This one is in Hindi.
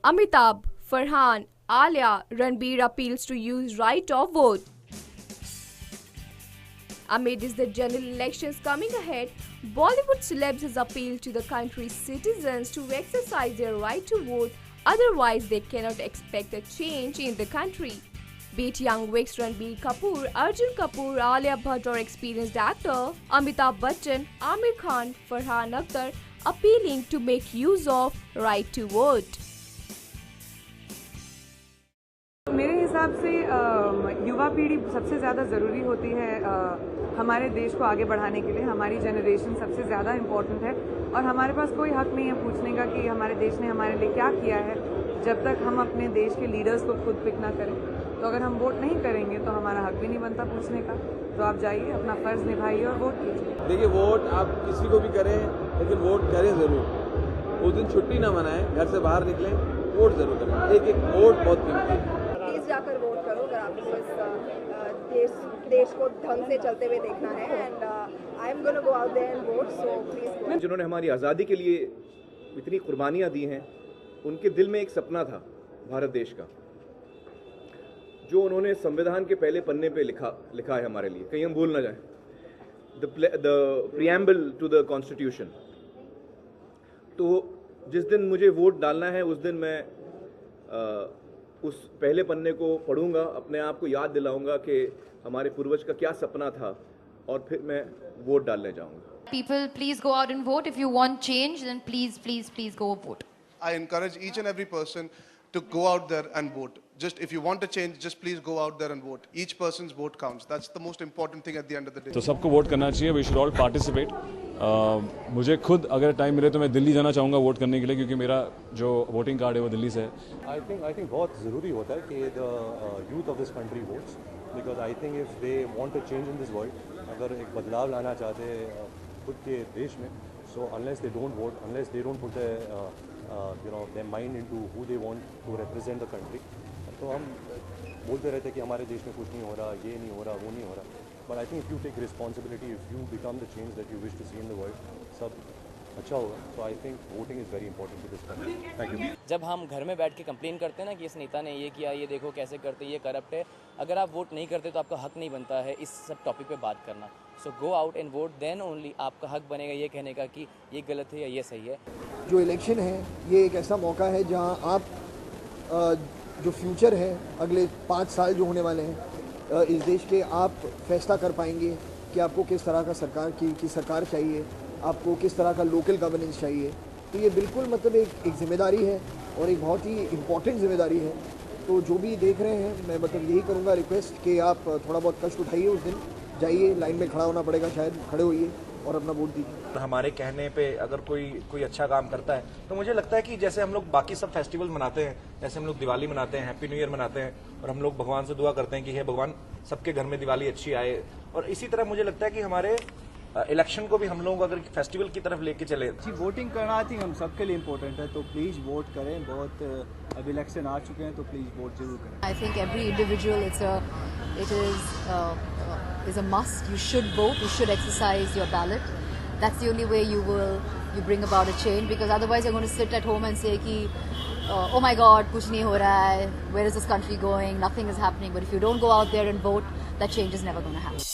Amitabh, Farhan, Alia, Ranbir appeals to use right of vote. Amid the general elections coming ahead, Bollywood celebs has appealed to the country's citizens to exercise their right to vote, otherwise they cannot expect a change in the country. Be it young wigs Ranbir Kapoor, Arjun Kapoor, Alia Bhatt or experienced actor Amitabh Bachchan, Aamir Khan, Farhan Akhtar appealing to make use of right to vote. मेरे हिसाब से युवा पीढ़ी सबसे ज़्यादा ज़रूरी होती है हमारे देश को आगे बढ़ाने के लिए। हमारी जनरेशन सबसे ज़्यादा इम्पोर्टेंट है और हमारे पास कोई हक नहीं है पूछने का कि हमारे देश ने हमारे लिए क्या किया है, जब तक हम अपने देश के लीडर्स को खुद पिक ना करें। तो अगर हम वोट नहीं करेंगे तो हमारा हक भी नहीं बनता पूछने का। तो आप जाइए, अपना फ़र्ज़ निभाइए और वोट कीजिए। देखिए, वोट आप किसी को भी करें, लेकिन वोट करें ज़रूर। उस दिन छुट्टी ना मनाएं, घर से बाहर निकलें, वोट ज़रूर करें। एक एक वोट बहुत कीमती है। प्लीज जाकर वोट करो अगर आपको इस देश को ढंग से चलते हुए देखना है। And I am gonna go out there and vote, so please. जिन्होंने हमारी आज़ादी के लिए इतनी कुर्बानियाँ दी हैं, उनके दिल में एक सपना था भारत देश का, जो उन्होंने संविधान के पहले पन्ने पे लिखा है हमारे लिए, कहीं हम भूल ना जाएं। The preamble to the constitution. तो जिस दिन मुझे वोट डालना है, उस दिन मैं उस पहले पन्ने को पढ़ूंगा, अपने आप को याद दिलाऊंगा कि हमारे पूर्वज का क्या सपना था, और फिर मैं वोट डालने जाऊंगा। People, please go out and vote. If you want change, then please go vote. I encourage each and every person to go out there and vote. Just if you want a change, just please go out there and vote. Each person's vote counts. That's the most important thing at the end of the day. तो सबको वोट करना चाहिए. We should all participate. मुझे खुद अगर टाइम मिले तो मैं दिल्ली जाना चाहूँगा वोट करने के लिए, क्योंकि मेरा जो वोटिंग कार्ड है वो दिल्ली से है. I think बहुत ज़रूरी होता है कि the youth of this country votes, because I think if they want a change in this world, अगर एक बदलाव लाना चाहते हैं खुद के देश में, so unless they don't vote, unless they don't put their mind into who they want to represent the country, तो हम बोलते रहते हैं कि हमारे देश में कुछ नहीं हो रहा, ये नहीं हो रहा, वो नहीं हो रहा. But I think if you take responsibility, if you become the change that you wish to see in the world, सब अच्छा होगा. So I think voting is very important to this country. Thank you. जब हम घर में बैठ के कंप्लेन करते हैं ना कि इस नेता ने ये किया, ये देखो कैसे करते, ये करप्ट है, अगर आप वोट नहीं करते तो आपका हक नहीं बनता है इस सब टॉपिक पे बात करना. So go out and vote, then only आपका हक बनेगा ये कहने का कि ये गलत है या ये सही है. जो इलेक्शन है ये एक ऐसा मौका है जहां आप जो फ्यूचर है अगले 5 साल जो होने वाले हैं इस देश के, आप फैसला कर पाएंगे कि आपको किस तरह का सरकार की सरकार चाहिए, आपको किस तरह का लोकल गवर्नेंस चाहिए. तो ये बिल्कुल मतलब एक जिम्मेदारी है और एक बहुत ही इम्पॉर्टेंट जिम्मेदारी है. तो जो भी देख रहे हैं, मैं मतलब यही करूँगा रिक्वेस्ट कि आप थोड़ा बहुत कष्ट उठाइए, उस दिन जाइए, लाइन में खड़ा होना पड़ेगा शायद, खड़े होइए और अपना वोट दीजिए. हमारे कहने पे अगर कोई अच्छा काम करता है तो मुझे लगता है कि जैसे हम लोग बाकी सब फेस्टिवल मनाते हैं, जैसे हम लोग दिवाली मनाते हैं, हैप्पी न्यू ईयर मनाते हैं, और हम लोग भगवान से दुआ करते हैं कि हे भगवान सबके घर में दिवाली अच्छी आए, और इसी तरह मुझे लगता है कि हमारे इलेक्शन को भी हम लोग अगर फेस्टिवल की तरफ लेके चले. जी, वोटिंग करना आई थिंक हम सबके लिए इम्पोर्टेंट है, तो प्लीज़ वोट करें. बहुत अब इलेक्शन आ चुके हैं तो प्लीज़ वोट जरूर करें. I think every individual, it is a must. You should vote. You should exercise your ballot. That's the only way you bring about a change, because otherwise you're going to sit at home and say कि oh my God, कुछ नहीं हो रहा है, where is this country going, nothing is happening. But if you don't go out there and vote, that change is never going to happen.